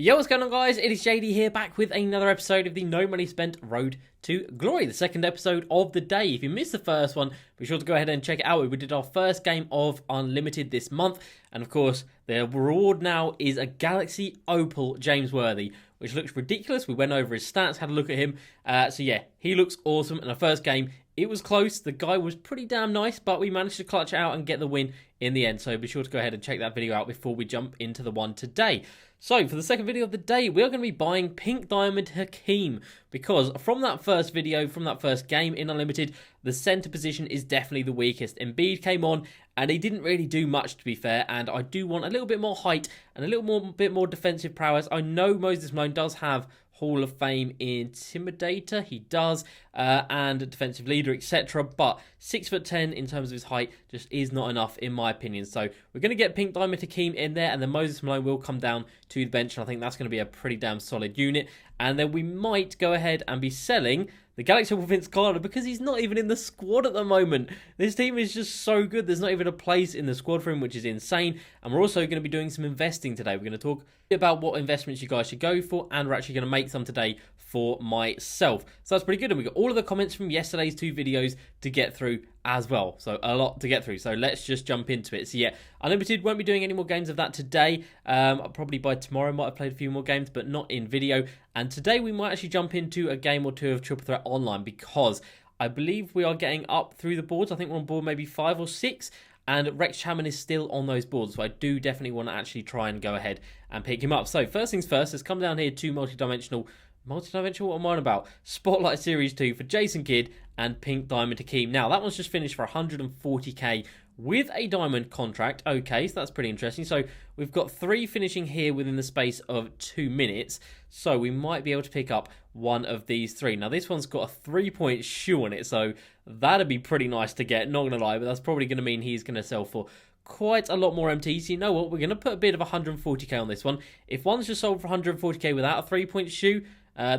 Yo, what's going on, guys? It is JD here, back with another episode of the No Money Spent Road to Glory, the second episode of the day. If you missed the first one, be sure to go ahead and check it out. We did our first game of Unlimited this month, and of course, the reward now is a Galaxy Opal James Worthy, which looks ridiculous. We went over his stats, had a look at him. So yeah, he looks awesome. In our first game, it was close. The guy was pretty damn nice, but we managed to clutch it out and get the win in the end. So be sure to go ahead and check that video out before we jump into the one today. So for the second video of the day, we are going to be buying Pink Diamond Hakeem, because from that first video, from that first game in Unlimited, the centre position is definitely the weakest. Embiid came on and he didn't really do much, to be fair, and I do want a little bit more height and a little bit more defensive prowess. I know Moses Malone does have Hall of Fame Intimidator, he does, and defensive leader, etc. But 6'10" in terms of his height just is not enough, in my opinion. So we're going to get Pink Diamond Hakeem in there, and then Moses Malone will come down to the bench, and I think that's going to be a pretty damn solid unit. And then we might go ahead and be selling the Galaxy Opal Vince Carter, because he's not even in the squad at the moment. This team is just so good. There's not even a place in the squad for him, which is insane. And we're also going to be doing some investing today. We're going to talk about what investments you guys should go for, and we're actually going to make some today for myself. So that's pretty good. And we got all of the comments from yesterday's two videos to get through as well. So a lot to get through. So let's just jump into it. So yeah, Unlimited won't be doing any more games of that today. Probably by tomorrow might have played a few more games, but not in video. And today we might actually jump into a game or two of Triple Threat Online, because I believe we are getting up through the boards. I think we're on board maybe 5 or 6. And Rex Chapman is still on those boards, so I do definitely want to actually try and go ahead and pick him up. So first things first, let's come down here to multi-dimensional, what am I on about? Spotlight Series 2 for Jason Kidd and Pink Diamond Hakeem. Now, that one's just finished for 140k with a diamond contract. Okay, so that's pretty interesting. So we've got 3 finishing here within the space of 2 minutes. So we might be able to pick up one of these 3. Now, this one's got a 3-point shoe on it, so that'd be pretty nice to get, not going to lie, but that's probably going to mean he's going to sell for quite a lot more MTs. You know what? We're going to put a bit of 140k on this one. If one's just sold for 140k without a 3-point shoe,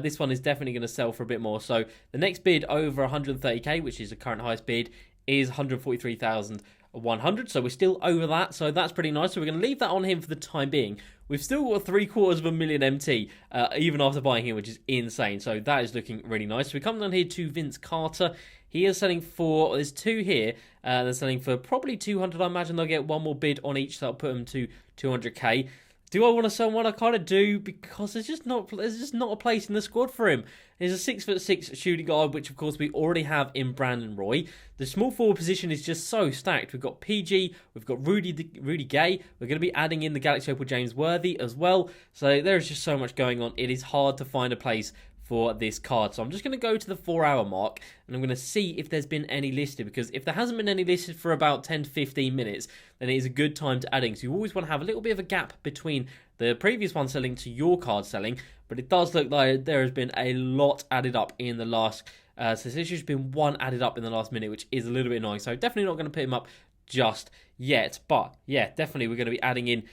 this one is definitely going to sell for a bit more. So the next bid over 130k, which is the current highest bid, is 143,100. So we're still over that. So that's pretty nice. So we're going to leave that on him for the time being. We've still got 750,000 MT, even after buying him, which is insane. So that is looking really nice. So we come down here to Vince Carter. He is selling for, there's 2 here. They're selling for probably 200. I imagine they'll get one more bid on each. So that'll put them to 200k. Do I want to sell one? I kind of do, because there's just not a place in the squad for him. There's a 6'6" shooting guard, which of course we already have in Brandon Roy. The small forward position is just so stacked. We've got PG, we've got Rudy Gay. We're going to be adding in the Galaxy Opal James Worthy as well. So there's just so much going on. It is hard to find a place for this card. So I'm just going to go to the 4-hour mark, and I'm going to see if there's been any listed, because if there hasn't been any listed for about 10 to 15 minutes, then it is a good time to add in. So you always want to have a little bit of a gap between the previous one selling to your card selling, but it does look like there has been a lot added up in the last, so there's just been 1 added up in the last minute, which is a little bit annoying. So definitely not going to put him up just yet, but yeah, definitely we're going to be adding in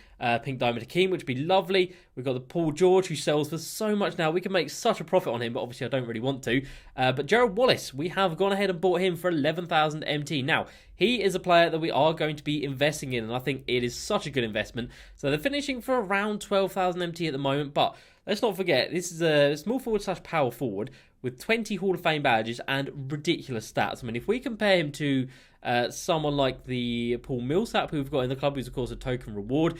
Pink Diamond Hakeem, which would be lovely. We've got the Paul George, who sells for so much now. We can make such a profit on him, but obviously I don't really want to. But Gerald Wallace, we have gone ahead and bought him for 11,000 MT. Now, he is a player that we are going to be investing in, and I think it is such a good investment. So they're finishing for around 12,000 MT at the moment, but let's not forget, this is a small forward / power forward with 20 Hall of Fame badges and ridiculous stats. I mean, if we compare him to someone like the Paul Millsap, who we've got in the club, who's of course a token reward,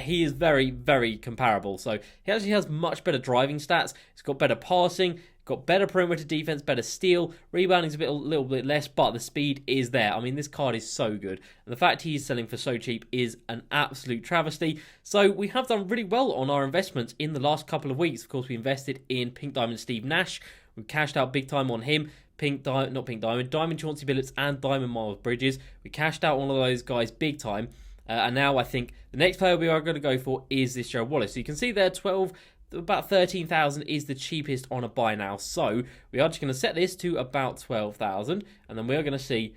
he is very, very comparable. So he actually has much better driving stats. He's got better passing, got better perimeter defense, better steal. Rebounding's a little bit less, but the speed is there. I mean, this card is so good. And the fact he's selling for so cheap is an absolute travesty. So we have done really well on our investments in the last couple of weeks. Of course, we invested in Pink Diamond Steve Nash. We cashed out big time on him. Diamond Chauncey Billups and Diamond Miles Bridges. We cashed out one of those guys big time. And now I think the next player we are going to go for is this Gerald Wallace. So you can see there, about 13,000 is the cheapest on a buy now. So we are just going to set this to about 12,000, and then we are going to see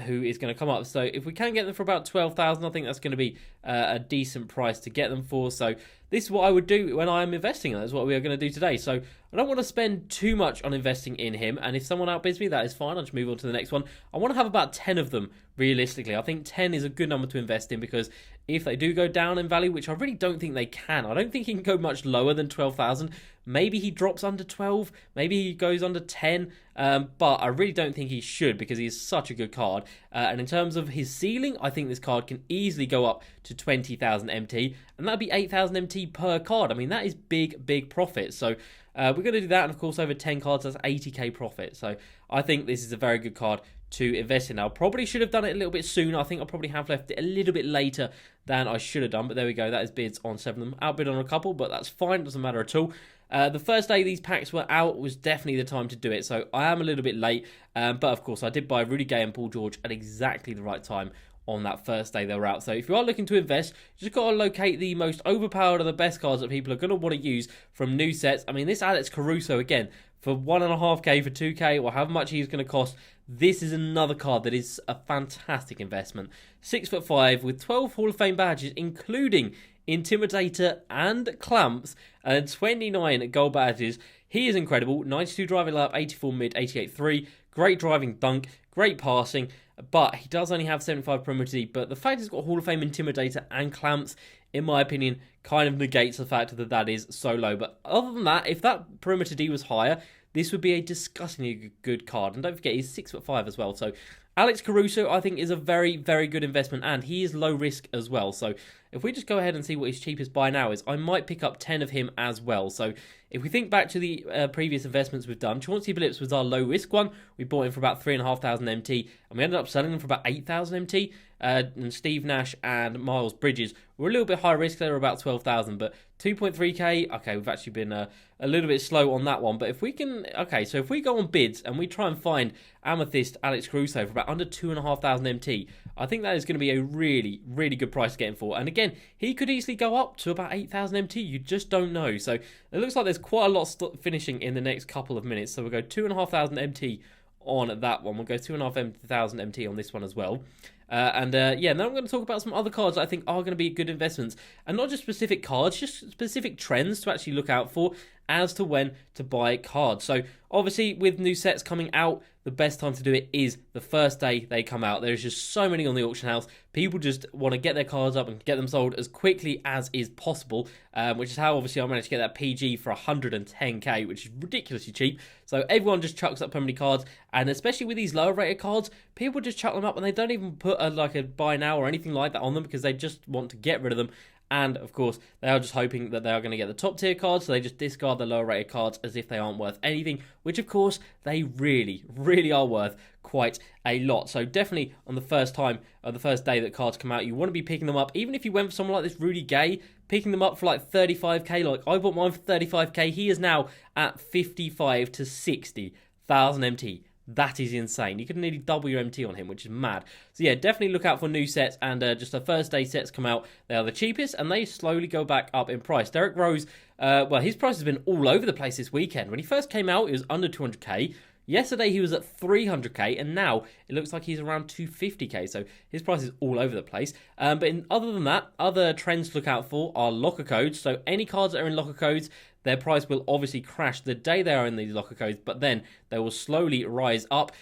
who is going to come up. So if we can get them for about 12,000, I think that's going to be a decent price to get them for. So this is what I would do when I am investing, and that's what we are going to do today. So I don't want to spend too much on investing in him, and if someone outbids me, that is fine. I'll just move on to the next one. I want to have about 10 of them, realistically. I think 10 is a good number to invest in, because if they do go down in value, which I really don't think they can, I don't think he can go much lower than 12,000. Maybe he drops under 12, maybe he goes under 10, but I really don't think he should, because he's such a good card. And in terms of his ceiling, I think this card can easily go up to 20,000 MT, and that'd be 8,000 MT per card. I mean, that is big profit. So we're going to do that, and of course over 10 cards, that's 80k profit. So I think this is a very good card to invest in. Now, probably should have done it a little bit sooner. I think I probably have left it a little bit later than I should have done, but there we go. That is bids on 7 of them. Outbid on a couple, but that's fine. Doesn't matter at all. The first day these packs were out was definitely the time to do it, so I am a little bit late, but of course I did buy Rudy Gay and Paul George at exactly the right time on that first day they were out. So if you are looking to invest, you just got to locate the most overpowered and the best cards that people are going to want to use from new sets. I mean, this Alex Caruso, again, for 1.5k, for 2k, or however much he's going to cost, this is another card that is a fantastic investment. 6'5", with 12 Hall of Fame badges, including Intimidator and Clamps, and 29 gold badges. He is incredible. 92 driving lap, 84 mid, 88 3. Great driving dunk, great passing, but he does only have 75 perimeter D. But the fact he's got Hall of Fame Intimidator and Clamps, in my opinion, kind of negates the fact that that is so low. But other than that, if that perimeter D was higher, this would be a disgustingly good card. And don't forget, he's 6'5" as well. So Alex Caruso, I think, is a very good investment, and he is low risk as well. So if we just go ahead and see what his cheapest buy now is, I might pick up 10 of him as well. So if we think back to the previous investments we've done, Chauncey Billups was our low risk one. We bought him for about 3,500 MT, and we ended up selling him for about 8,000 MT. And Steve Nash and Miles Bridges were a little bit high risk. They were about 12,000, but 2.3k. Okay, we've actually been a little bit slow on that one. But if we can, okay, so if we go on bids and we try and find Amethyst Alex Caruso for about under 2,500 MT, I think that is going to be a really good price to get him for. And again, he could easily go up to about 8,000 MT. You just don't know. So it looks like there's quite a lot finishing in the next couple of minutes. So we'll go 2,500 MT on that one. We'll go 2,500 MT on this one as well. Yeah, now I'm going to talk about some other cards that I think are going to be good investments. And not just specific cards, just specific trends to actually look out for as to when to buy cards. So obviously with new sets coming out, the best time to do it is the first day they come out. There's just so many on the auction house. People just want to get their cards up and get them sold as quickly as is possible, which is how obviously I managed to get that PG for 110k, which is ridiculously cheap. So everyone just chucks up so many cards, and especially with these lower rated cards, people just chuck them up and they don't even put a buy now or anything like that on them, because they just want to get rid of them. And of course, they are just hoping that they are going to get the top tier cards, so they just discard the lower rated cards as if they aren't worth anything, which of course they really are worth quite a lot. So definitely on the first time, the first day that cards come out, you want to be picking them up. Even if you went for someone like this Rudy Gay, picking them up for like 35k, like I bought mine for 35k, he is now at 55 to 60,000 MT. That is insane. You could nearly double your MT on him, which is mad. So yeah, definitely look out for new sets, and just the first day sets come out. They are the cheapest, and they slowly go back up in price. Derrick Rose, well, his price has been all over the place this weekend. When he first came out, it was under 200k. Yesterday, he was at 300k, and now it looks like he's around 250k. So his price is all over the place. But other than that, other trends to look out for are locker codes. So any cards that are in locker codes, their price will obviously crash the day they are in these locker codes, but then they will slowly rise up.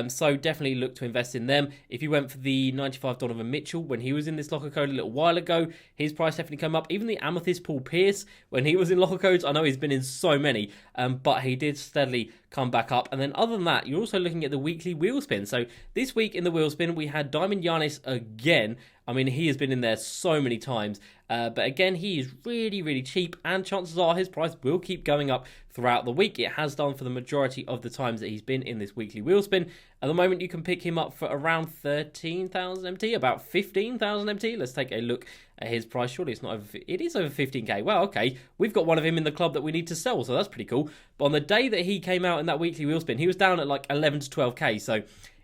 So definitely look to invest in them. If you went for the 95 Donovan Mitchell when he was in this locker code a little while ago, his price definitely came up. Even the Amethyst Paul Pierce when he was in locker codes, I know he's been in so many, but he did steadily come back up. And then other than that, you're also looking at the weekly wheel spin. So this week in the wheel spin, we had Diamond Giannis again. I mean, he has been in there so many times. But again, he is really cheap, and chances are his price will keep going up throughout the week. It has done for the majority of the times that he's been in this weekly wheel spin. At the moment, you can pick him up for around 13,000 MT, about 15,000 MT. Let's take a look at his price. Surely it's not over, it is over 15k. Well, okay, we've got one of him in the club that we need to sell, so that's pretty cool. But on the day that he came out in that weekly wheel spin, he was down at like 11 to 12k. So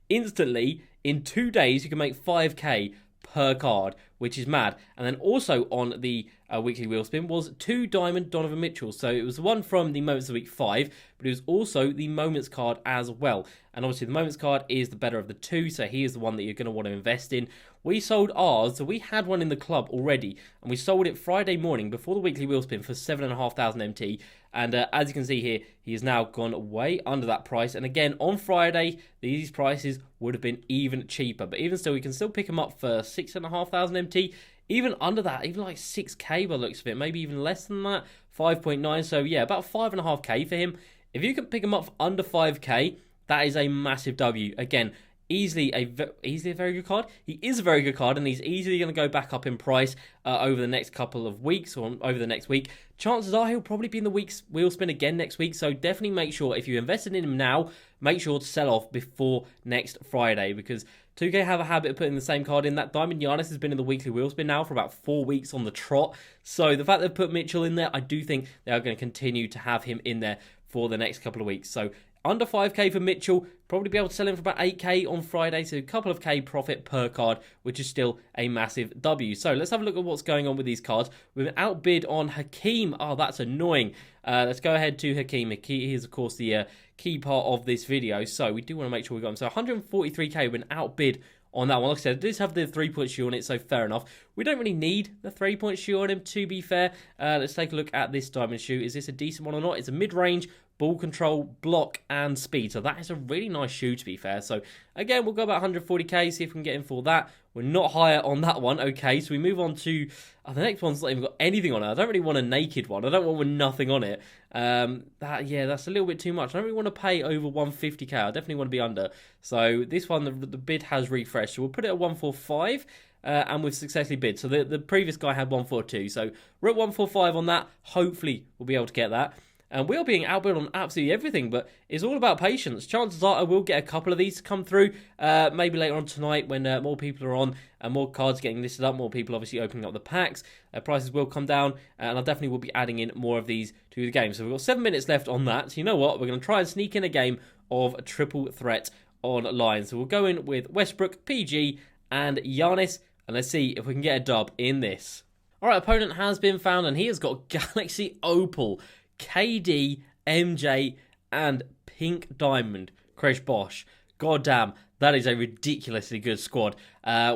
instantly, in 2 days, you can make 5k per card, which is mad. And then also on the weekly wheel spin was 2 Diamond Donovan Mitchell. So it was the one from the Moments of Week 5, but it was also the Moments card as well. And obviously the Moments card is the better of the two, so he is the one that you're going to want to invest in. We sold ours, so we had one in the club already, and we sold it Friday morning before the weekly wheel spin for 7,500 MT. And as you can see here, he has now gone way under that price. And again, on Friday, these prices would have been even cheaper. But even still, we can still pick him up for 6,500 MT. Even under that, even like 6k by the looks of it, maybe even less than that, 5.9. So yeah, about 5.5k for him. If you can pick him up for under 5k, that is a massive W. Again, easily a very good card. He is a very good card, and he's easily going to go back up in price over the next couple of weeks or over the next week. Chances are he'll probably be in the week's wheel spin again next week, so definitely make sure if you invested in him now, make sure to sell off before next Friday, because 2K have a habit of putting the same card in. That Diamond Giannis has been in the weekly wheel spin now for about 4 weeks on the trot, so the fact they've put Mitchell in there, I do think they are going to continue to have him in there for the next couple of weeks. So under 5k for Mitchell, probably be able to sell him for about 8k on Friday, so a couple of k profit per card, which is still a massive W. So let's have a look at what's going on with these cards. We've been outbid on Hakeem. Oh, that's annoying. Let's go ahead to Hakeem. He is, of course, the key part of this video, so we do want to make sure we got him. So 143k, we've been outbid on that one. Like I said, it does have the 3-point shoe on it, so fair enough. We don't really need the 3-point shoe on him, to be fair. Let's take a look at this diamond shoe. Is this a decent one or not? It's a mid-range, ball control, block, and speed. So that is a really nice shoe, to be fair. So again, we'll go about 140k, see if we can get in for that. We're not higher on that one. Okay, so we move on to the next one's not even got anything on it. I don't really want a naked one. I don't want with nothing on it. That's a little bit too much. I don't really want to pay over 150k. I definitely want to be under. So this one, the bid has refreshed. So we'll put it at 145. And we've successfully bid. So the previous guy had 142. So we're at 145 on that. Hopefully we'll be able to get that. And we are being outbid on absolutely everything, but it's all about patience. Chances are I will get a couple of these to come through, maybe later on tonight when more people are on and more cards getting listed up, more people obviously opening up the packs. Prices will come down, and I definitely will be adding in more of these to the game. So we've got 7 minutes left on that. So you know what? We're going to try and sneak in a game of a triple threat online. So we'll go in with Westbrook, PG, and Giannis, and let's see if we can get a dub in this. All right, opponent has been found, and he has got Galaxy Opal, KD, MJ, and Pink Diamond, Chris Bosh. God damn, that is a ridiculously good squad.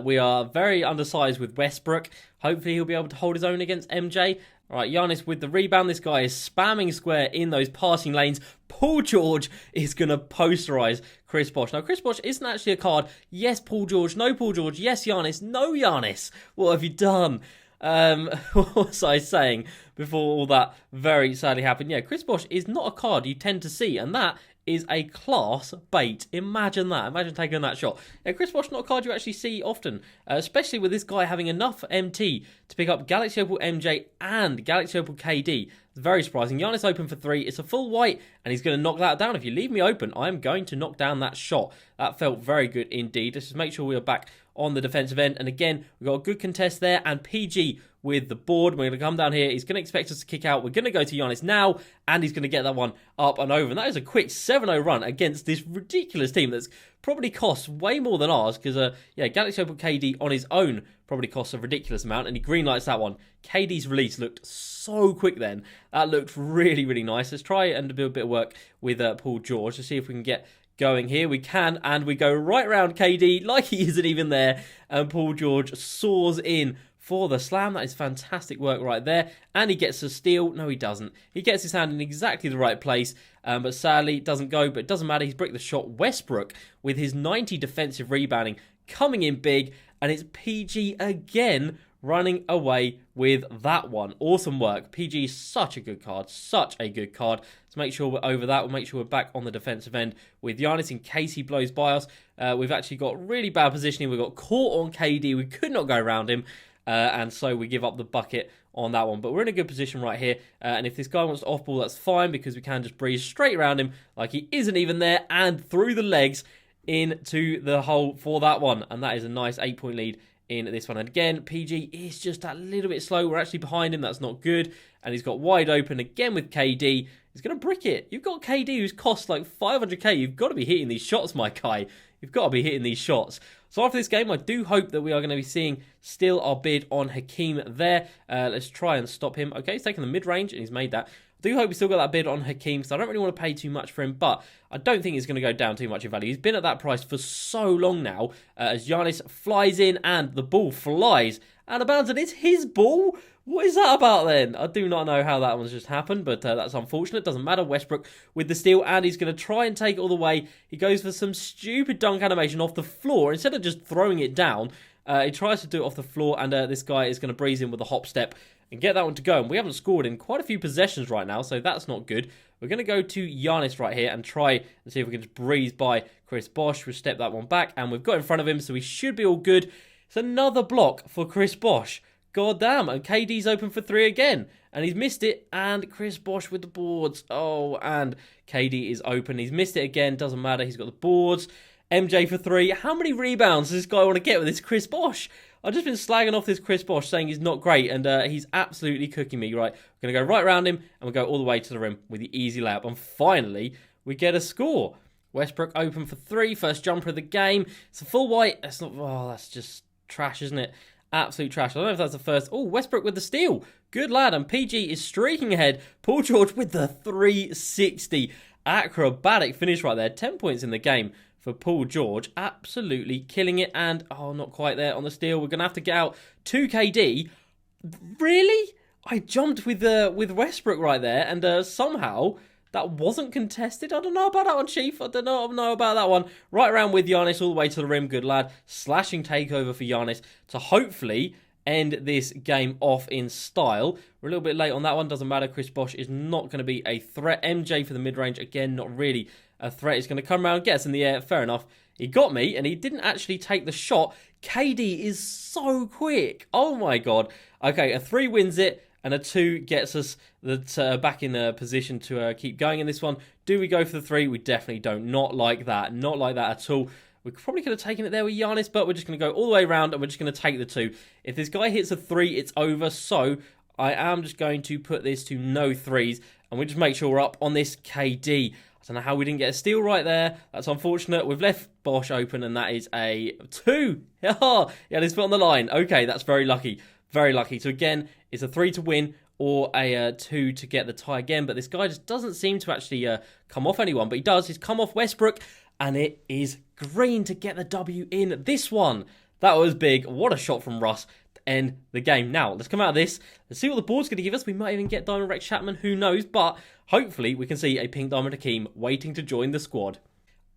We are very undersized with Westbrook. Hopefully he'll be able to hold his own against MJ. All right, Giannis with the rebound. This guy is spamming square in those passing lanes. Paul George is going to posterize Chris Bosh. Now, Chris Bosh isn't actually a card. Yes, Paul George. No, Paul George. Yes, Giannis. No, Giannis. What have you done? What was I saying before all that very sadly happened? Yeah, Chris Bosh is not a card you tend to see, and that is a class bait. Imagine that. Imagine taking that shot. Yeah, Chris Bosh not a card you actually see often, especially with this guy having enough MT to pick up Galaxy Opal MJ and Galaxy Opal KD. It's very surprising. Giannis open for 3. It's a full white, and he's going to knock that down. If you leave me open, I'm going to knock down that shot. That felt very good indeed. Let's just make sure we are back on the defensive end. And again, we've got a good contest there. And PG with the board. We're going to come down here. He's going to expect us to kick out. We're going to go to Giannis now. And he's going to get that one up and over. And that is a quick 7-0 run against this ridiculous team that's probably costs way more than ours. Because, Galaxy Opal KD on his own probably costs a ridiculous amount. And he greenlights that one. KD's release looked so quick then. That looked really, really nice. Let's try and do a bit of work with Paul George to see if we can get going here. We can, and we go right round KD like he isn't even there, and Paul George soars in for the slam. That is fantastic work right there, and he gets a steal. No, he doesn't. He gets his hand in exactly the right place, but sadly it doesn't go, but it doesn't matter. He's bricked the shot. Westbrook with his 90 defensive rebounding coming in big, and it's PG again running away with that one. Awesome work. PG is such a good card. Such a good card. Let's make sure we're over that. We'll make sure we're back on the defensive end with Giannis in case he blows by us. We've actually got really bad positioning. We've got caught on KD. We could not go around him. And so we give up the bucket on that one. But we're in a good position right here. And if this guy wants to off-ball, that's fine because we can just breeze straight around him like he isn't even there and through the legs into the hole for that one. And that is a nice 8-point lead in this one. And again, PG is just that little bit slow. We're actually behind him. That's not good. And he's got wide open again with KD. He's going to brick it. You've got KD who's cost like 500k. You've got to be hitting these shots, my guy. You've got to be hitting these shots. So after this game, I do hope that we are going to be seeing still our bid on Hakeem there. Let's try and stop him. Okay, he's taken the mid-range and he's made that. I do hope we still got that bid on Hakeem, because I don't really want to pay too much for him, but I don't think he's going to go down too much in value. He's been at that price for so long now, as Giannis flies in and the ball flies out of bounds, and it's his ball. What is that about then? I do not know how that one's just happened, but that's unfortunate. Doesn't matter. Westbrook with the steal, and he's going to try and take it all the way. He goes for some stupid dunk animation off the floor. Instead of just throwing it down, he tries to do it off the floor, and this guy is going to breeze in with a hop step and get that one to go. And we haven't scored in quite a few possessions right now, so that's not good. We're going to go to Giannis right here and try and see if we can just breeze by Chris Bosh. We'll step that one back, and we've got in front of him, so we should be all good. It's another block for Chris Bosh. God damn, and KD's open for 3 again. And he's missed it, and Chris Bosh with the boards. Oh, and KD is open. He's missed it again, doesn't matter. He's got the boards. MJ for 3. How many rebounds does this guy want to get with this Chris Bosh? I've just been slagging off this Chris Bosh, saying he's not great, and he's absolutely cooking me. Right, we're going to go right around him, and we'll go all the way to the rim with the easy layup. And finally, we get a score. Westbrook open for 3. First jumper of the game. It's a full white. That's not... Oh, that's just trash, isn't it? Absolute trash. I don't know if that's the first... Oh, Westbrook with the steal. Good lad. And PG is streaking ahead. Paul George with the 360. Acrobatic finish right there. 10 points in the game for Paul George. Absolutely killing it. And, oh, not quite there on the steal. We're going to have to get out 2KD. Really? I jumped with Westbrook right there. And somehow... that wasn't contested. I don't know about that one, Chief. I don't know about that one. Right around with Giannis all the way to the rim. Good lad. Slashing takeover for Giannis to hopefully end this game off in style. We're a little bit late on that one. Doesn't matter. Chris Bosh is not going to be a threat. MJ for the mid-range. Again, not really a threat. He's going to come around and get us in the air. Fair enough. He got me, and he didn't actually take the shot. KD is so quick. Oh, my God. Okay, a 3 wins it. And a 2 gets us back in a position to keep going in this one. Do we go for the 3? We definitely don't. Not like that. Not like that at all. We probably could have taken it there with Giannis, but we're just going to go all the way around and we're just going to take the 2. If this guy hits a 3, it's over. So I am just going to put this to no 3s. And we'll just make sure we're up on this KD. I don't know how we didn't get a steal right there. That's unfortunate. We've left Bosh open and that is a 2. Yeah, let's put on the line. Okay, that's very lucky. Very lucky. So again, it's a 3 to win or a 2 to get the tie again. But this guy just doesn't seem to actually come off anyone. But he does. He's come off Westbrook. And it is green to get the W in this one. That was big. What a shot from Russ to end the game. Now, let's come out of this. Let's see what the board's going to give us. We might even get Diamond Rex Chapman. Who knows? But hopefully we can see a pink Diamond Hakeem waiting to join the squad.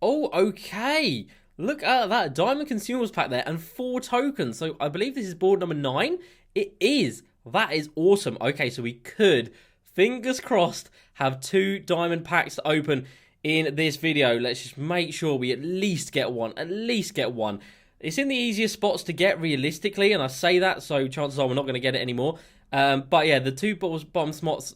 Oh, okay. Look at that. Diamond Consumables pack there and 4 tokens. So I believe this is board number 9. It is. That is awesome. Okay, so we could, fingers crossed, have 2 diamond packs to open in this video. Let's just make sure we at least get one. At least get one. It's in the easiest spots to get realistically, and I say that, so chances are we're not going to get it anymore. But yeah, the 2 bottom spots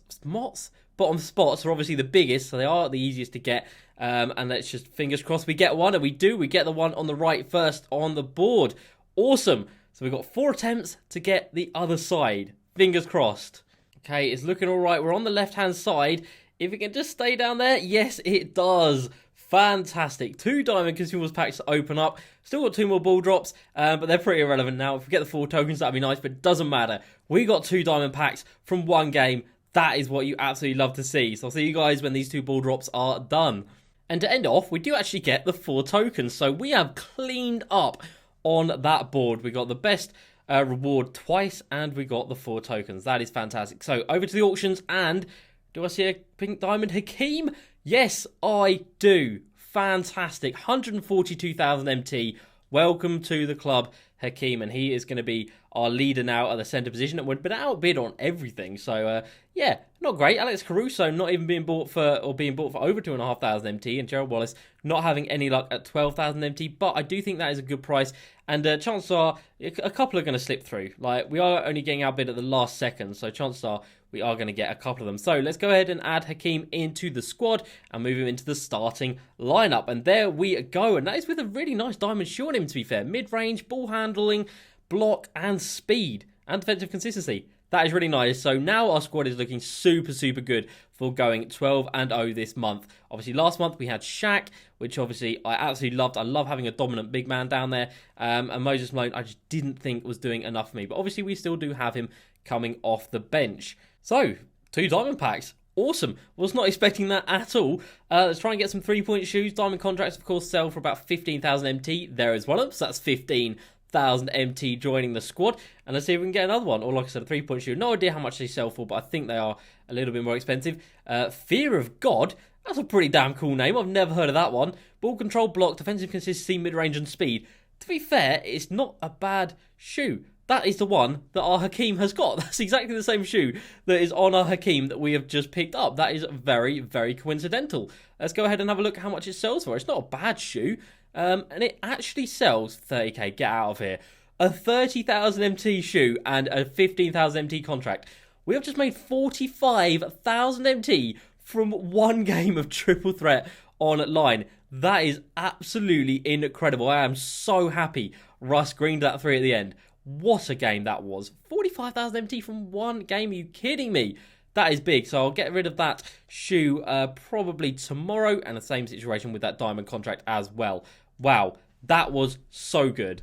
are obviously the biggest, so they are the easiest to get. And let's just fingers crossed we get one, and we do. We get the one on the right first on the board. Awesome. So we've got 4 attempts to get the other side. Fingers crossed. Okay, it's looking all right. We're on the left-hand side. If it can just stay down there, yes, it does. Fantastic. 2 diamond consumables packs to open up. Still got 2 more ball drops, but they're pretty irrelevant now. If we get the 4 tokens, that'd be nice, but it doesn't matter. We got 2 diamond packs from 1 game. That is what you absolutely love to see. So I'll see you guys when these 2 ball drops are done. And to end off, we do actually get the 4 tokens. So we have cleaned up on that board. We got the best reward twice, and we got the 4 tokens. That is fantastic. So over to the auctions, and do I see a pink diamond Hakeem? Yes, I do. Fantastic. 142,000 MT. Welcome to the club, Hakeem, and he is going to be our leader now at the centre position, and we've been outbid on everything. So yeah, not great. Alex Caruso not even being bought for over 2,500 MT, and Gerald Wallace not having any luck at 12,000 MT. But I do think that is a good price, and chances are a couple are going to slip through. Like, we are only getting outbid at the last second, so chances are we are going to get a couple of them. So let's go ahead and add Hakeem into the squad and move him into the starting lineup. And there we go. And that is with a really nice diamond shoe on him, to be fair. Mid-range, ball handling, block, and speed, and defensive consistency. That is really nice. So now our squad is looking super, super good for going 12-0 this month. Obviously, last month we had Shaq, which obviously I absolutely loved. I love having a dominant big man down there. And Moses Malone, I just didn't think was doing enough for me. But obviously, we still do have him coming off the bench. So, 2 diamond packs. Awesome. Was not expecting that at all. Let's try and get some 3-point shoes. Diamond contracts, of course, sell for about 15,000 MT. There is one of them, so that's 15,000 MT joining the squad. And let's see if we can get another one. Or like I said, a 3-point shoe. No idea how much they sell for, but I think they are a little bit more expensive. Fear of God. That's a pretty damn cool name. I've never heard of that one. Ball control, block, defensive consistency, mid-range and speed. To be fair, it's not a bad shoe. That is the one that our Hakeem has got. That's exactly the same shoe that is on our Hakeem that we have just picked up. That is very, very coincidental. Let's go ahead and have a look at how much it sells for. It's not a bad shoe. And it actually sells 30k. Get out of here. A 30,000 MT shoe and a 15,000 MT contract. We have just made 45,000 MT from one game of triple threat online. That is absolutely incredible. I am so happy Russ greened that 3 at the end. What a game that was. 45,000 MT from one game. Are you kidding me? That is big. So I'll get rid of that shoe probably tomorrow. And the same situation with that diamond contract as well. Wow. That was so good.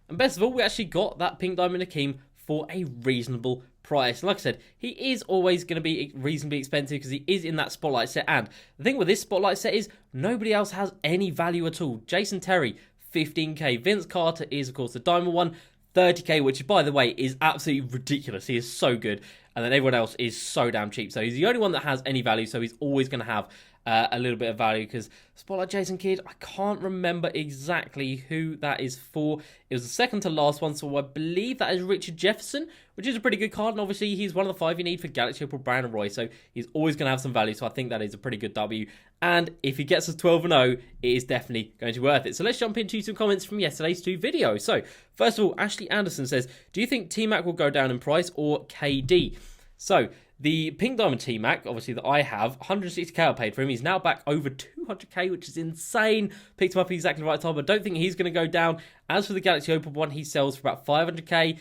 And best of all, we actually got that pink diamond Hakeem for a reasonable price. Like I said, he is always going to be reasonably expensive because he is in that spotlight set. And the thing with this spotlight set is nobody else has any value at all. Jason Terry, 15k. Vince Carter is, of course, the diamond one. 30k, which, by the way, is absolutely ridiculous. He is so good. And then everyone else is so damn cheap. So he's the only one that has any value. So he's always going to have a little bit of value. Because Spotlight Jason Kidd, I can't remember exactly who that is for. It was the second to last one. So I believe that is Richard Jefferson, which is a pretty good card. And obviously, he's one of the 5 you need for Galaxy Opal, Brandon Roy. So he's always going to have some value. So I think that is a pretty good W. And if he gets us 12-0, it is definitely going to be worth it. So let's jump into some comments from yesterday's 2 videos. So first of all, Ashley Anderson says, do you think T-Mac will go down in price or KD? So the Pink Diamond T-Mac, obviously that I have, 160k I paid for him. He's now back over 200k, which is insane. Picked him up at exactly the right time. I don't think he's going to go down. As for the Galaxy Opal one, he sells for about 500k.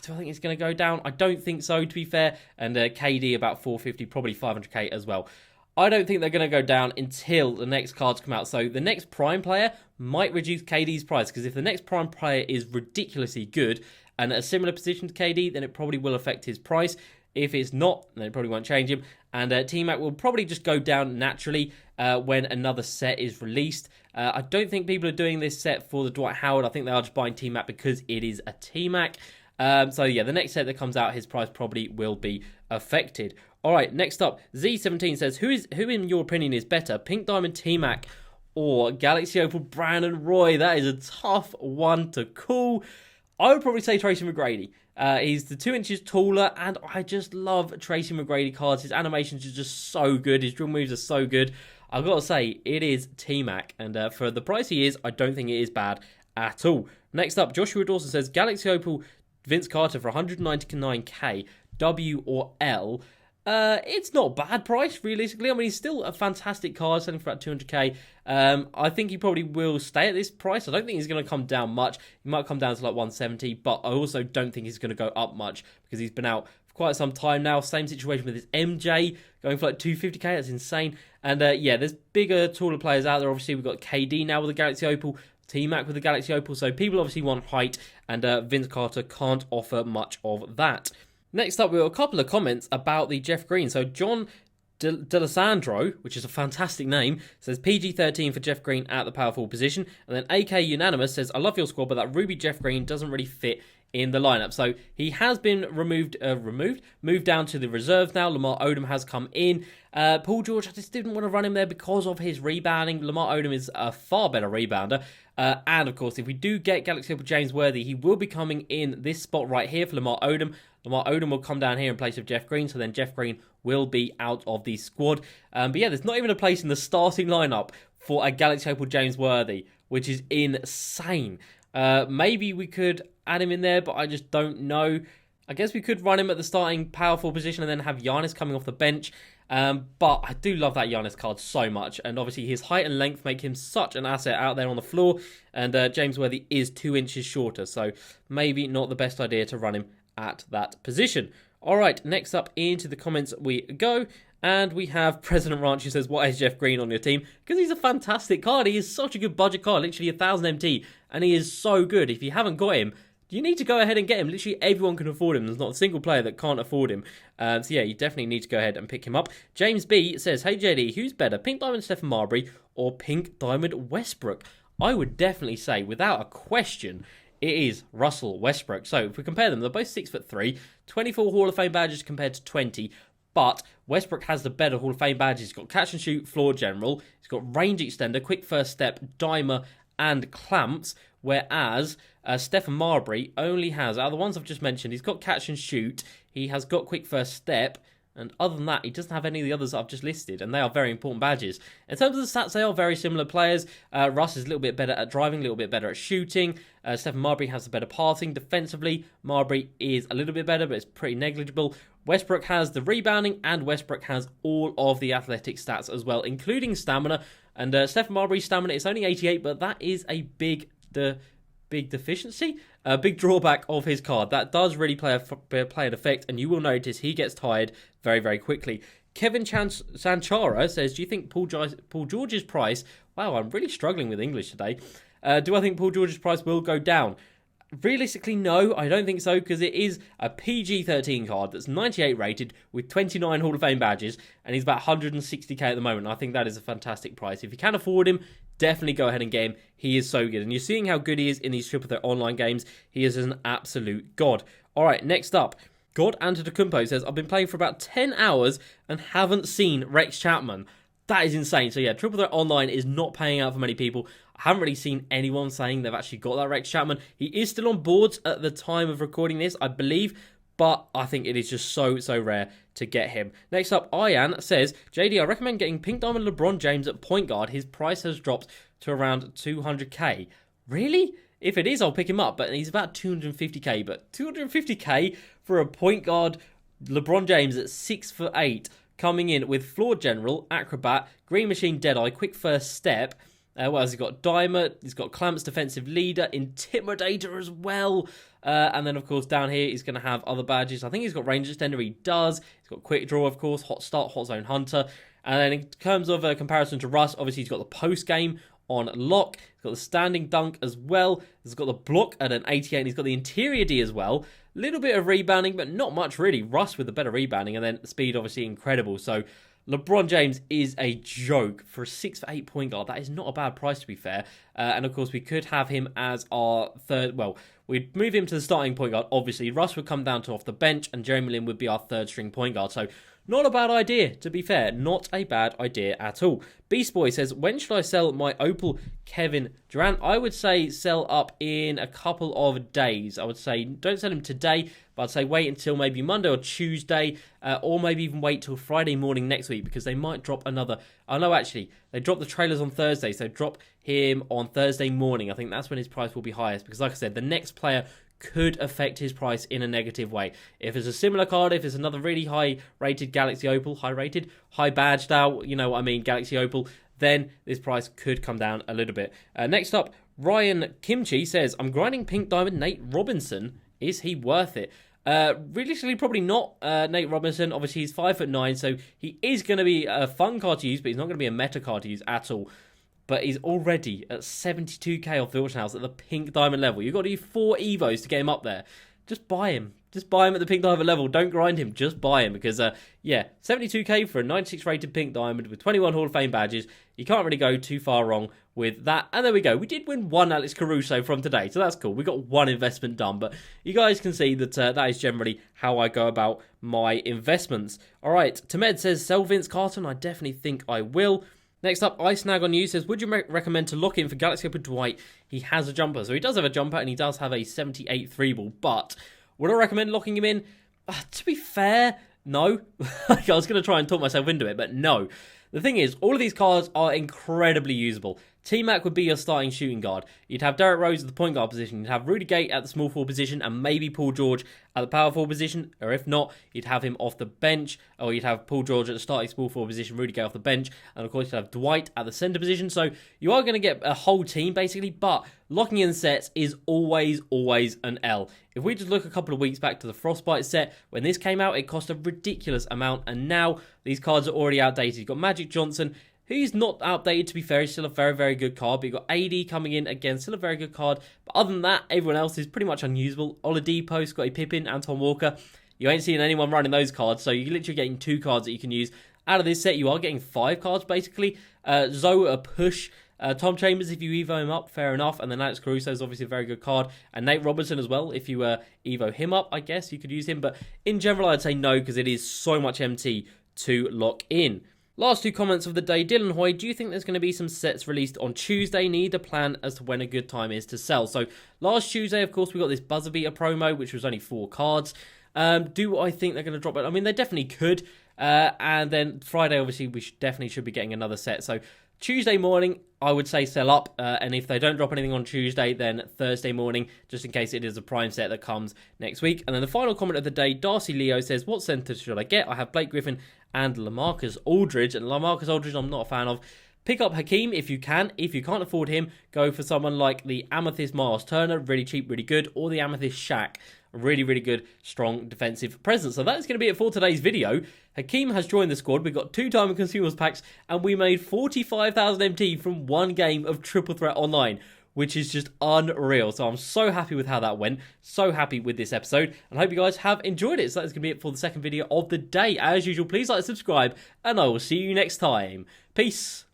Do I think it's going to go down? I don't think so, to be fair. And KD about 450, probably 500k as well. I don't think they're going to go down until the next cards come out. So the next Prime player might reduce KD's price. Because if the next Prime player is ridiculously good and at a similar position to KD, then it probably will affect his price. If it's not, then it probably won't change him. And T-Mac will probably just go down naturally when another set is released. I don't think people are doing this set for the Dwight Howard. I think they are just buying T-Mac because it is a T-Mac. So yeah, the next set that comes out, his price probably will be affected. All right, next up, Z17 says, who in your opinion is better, Pink Diamond T-Mac or Galaxy Opal Brandon Roy? That is a tough one to call. I would probably say Tracy McGrady. He's the 2 inches taller, and I just love Tracy McGrady cards. His animations are just so good. His drill moves are so good. I've got to say, it is T-Mac, and for the price he is, I don't think it is bad at all. Next up, Joshua Dawson says, Galaxy Opal Vince Carter for 199k, W or L. It's not a bad price, realistically. I mean, he's still a fantastic card, selling for about 200k. I think he probably will stay at this price. I don't think he's going to come down much. He might come down to like 170, but I also don't think he's going to go up much because he's been out for quite some time now. Same situation with his MJ, going for like 250k. That's insane. And yeah, there's bigger, taller players out there. Obviously, we've got KD now with the Galaxy Opal, T-Mac with the Galaxy Opal. So people obviously want height, and Vince Carter can't offer much of that. Next up, we've got a couple of comments about the Jeff Green. So John D'Alessandro, which is a fantastic name, says PG-13 for Jeff Green at the power forward position. And then AK Unanimous says, I love your squad, but that Ruby Jeff Green doesn't really fit in the lineup. So he has been moved down to the reserves now. Lamar Odom has come in. Paul George, I just didn't want to run him there because of his rebounding. Lamar Odom is a far better rebounder. And of course, if we do get Galaxy Opal James Worthy, he will be coming in this spot right here for Lamar Odom. Lamar Odom will come down here in place of Jeff Green, so then Jeff Green will be out of the squad. But yeah, there's not even a place in the starting lineup for a Galaxy Opal James Worthy, which is insane. Maybe we could add him in there, but I just don't know. I guess we could run him at the starting power forward position and then have Giannis coming off the bench. But I do love that Giannis card so much. And obviously his height and length make him such an asset out there on the floor. And James Worthy is 2 inches shorter. So maybe not the best idea to run him at that position. All right, next up into the comments we go. And we have President Ranch who says, why is Jeff Green on your team? Because he's a fantastic card. He is such a good budget card, literally 1,000 MT. And he is so good. If you haven't got him, you need to go ahead and get him. Literally everyone can afford him. There's not a single player that can't afford him. So yeah, you definitely need to go ahead and pick him up. James B says, hey JD, who's better, Pink Diamond Stephen Marbury or Pink Diamond Westbrook? I would definitely say, without a question, it is Russell Westbrook. So if we compare them, they're both 6'3", 24 Hall of Fame badges compared to 20. But Westbrook has the better Hall of Fame badges. He's got catch and shoot, floor general. He's got range extender, quick first step, dimer, and clamps. Whereas Stephen Marbury only has, out of the ones I've just mentioned, he's got catch and shoot. He has got quick first step. And other than that, he doesn't have any of the others that I've just listed, and they are very important badges. In terms of the stats, they are very similar players. Russ is a little bit better at driving, a little bit better at shooting. Stephen Marbury has the better passing. Defensively, Marbury is a little bit better, but it's pretty negligible. Westbrook has the rebounding, and Westbrook has all of the athletic stats as well, including stamina. And Stephen Marbury's stamina is only 88, but that is a big deficiency, a big drawback of his card. That does really play an effect, and you will notice he gets tired very, very quickly. Kevin Sanchara says, do you think Paul George's price... Wow, I'm really struggling with English today. Do I think Paul George's price will go down? Realistically, no, I don't think so, because it is a PG-13 card that's 98 rated with 29 Hall of Fame badges, and he's about 160k at the moment. I think that is a fantastic price. If you can afford him, definitely go ahead and get him. He is so good, and you're seeing how good he is in these Triple Threat online games. He is an absolute god. All right, next up, God Antetokounmpo says, I've been playing for about 10 hours and haven't seen Rex Chapman. That is insane. So yeah, Triple Threat Online is not paying out for many people. I haven't really seen anyone saying they've actually got that Rex Chapman. He is still on boards at the time of recording this, I believe, but I think it is just so rare to get him. Next up, Ian says, JD, I recommend getting Pink Diamond LeBron James at point guard. His price has dropped to around 200k. Really? If it is, I'll pick him up, but he's about 250k. But 250k for a point guard LeBron James at 6'8", coming in with floor general, acrobat, green machine, deadeye, quick first step. What else? He's got dimer, he's got clamps, defensive leader, intimidator as well. And then, of course, down here, he's going to have other badges. I think he's got range extender. He does. He's got quick draw, of course, hot start, hot zone hunter. And then in terms of a comparison to Russ, obviously, he's got the post game on lock. He's got the standing dunk as well. He's got the block at an 88, and he's got the interior D as well. A little bit of rebounding, but not much really. Russ with the better rebounding, and then speed, obviously, incredible. So LeBron James is a joke for a 6'8" point guard. That is not a bad price, to be fair. And of course, we could have him as our third. Well, we'd move him to the starting point guard. Obviously, Russ would come down to off the bench, and Jeremy Lin would be our third string point guard. So not a bad idea, to be fair. Not a bad idea at all. Beast Boy says, when should I sell my Opal Kevin Durant? I would say sell up in a couple of days. I would say don't sell him today, but I'd say wait until maybe Monday or Tuesday, or maybe even wait till Friday morning next week, because they might drop another... Oh, no, actually, they drop the trailers on Thursday, so drop him on Thursday morning. I think that's when his price will be highest, because like I said, the next player could affect his price in a negative way. If it's a similar card, if it's another really high-rated Galaxy Opal, high-rated, high-badged out, you know what I mean, Galaxy Opal, then this price could come down a little bit. Next up, Ryan Kimchi says, I'm grinding Pink Diamond Nate Robinson. Is he worth it? Realistically, probably not. Nate Robinson, obviously, he's 5'9", so he is going to be a fun card to use, but he's not going to be a meta card to use at all. But he's already at 72k off the auction house at the Pink Diamond level. You've got to do 4 Evos to get him up there. Just buy him. Just buy him at the Pink Diamond level. Don't grind him. Just buy him. Because, yeah, 72k for a 96 rated Pink Diamond with 21 Hall of Fame badges. You can't really go too far wrong with that. And there we go. We did win 1 Alex Caruso from today. So that's cool. We got 1 investment done. But you guys can see that that is generally how I go about my investments. All right. Tamed says, sell Vince Carter. I definitely think I will. Next up, Icenag on you says, would you recommend to lock in for Galaxy Opal Dwight? He has a jumper. So he does have a jumper and he does have a 78 3-ball. But would I recommend locking him in? To be fair, no. I was going to try and talk myself into it, but no. The thing is, all of these cards are incredibly usable. T-Mac would be your starting shooting guard. You'd have Derrick Rose at the point guard position. You'd have Rudy Gay at the small forward position and maybe Paul George at the power forward position. Or if not, you'd have him off the bench. Or you'd have Paul George at the starting small forward position, Rudy Gay off the bench. And of course, you'd have Dwight at the center position. So you are going to get a whole team basically. But locking in sets is always an L. If we just look a couple of weeks back to the Frostbite set, when this came out, it cost a ridiculous amount. And now these cards are already outdated. You've got Magic Johnson. He's not outdated, to be fair. He's still a very good card. But you've got AD coming in, again, still a very good card. But other than that, everyone else is pretty much unusable. Oladipo, Scottie Pippen, Anton Walker. You ain't seeing anyone running those cards. So you're literally getting 2 cards that you can use. Out of this set, you are getting 5 cards, basically. Zoe, a push. Tom Chambers, if you Evo him up, fair enough. And then Alex Caruso is obviously a very good card. And Nate Robinson as well. If you Evo him up, I guess you could use him. But in general, I'd say no, because it is so much MT to lock in. Last 2 comments of the day. Dylan Hoy, do you think there's going to be some sets released on Tuesday? Need a plan as to when a good time is to sell. So last Tuesday, of course, we got this buzzer beater promo, which was only 4 cards. Do I think they're going to drop it? I mean, they definitely could. And then Friday, obviously, we definitely should be getting another set. So Tuesday morning, I would say sell up. And if they don't drop anything on Tuesday, then Thursday morning, just in case it is a prime set that comes next week. And then the final comment of the day, Darcy Leo says, what centers should I get? I have Blake Griffin and LaMarcus Aldridge. And LaMarcus Aldridge, I'm not a fan of. Pick up Hakeem if you can. If you can't afford him, go for someone like the Amethyst Miles Turner, really cheap, really good, or the Amethyst Shaq, really good, strong defensive presence. So that's going to be it for today's video. Hakeem has joined the squad. We got 2 Diamond Consumers packs, and we made 45,000 MT from 1 game of Triple Threat Online, which is just unreal. So I'm so happy with how that went. So happy with this episode. And I hope you guys have enjoyed it. So that's going to be it for the second video of the day. As usual, please like and subscribe. And I will see you next time. Peace.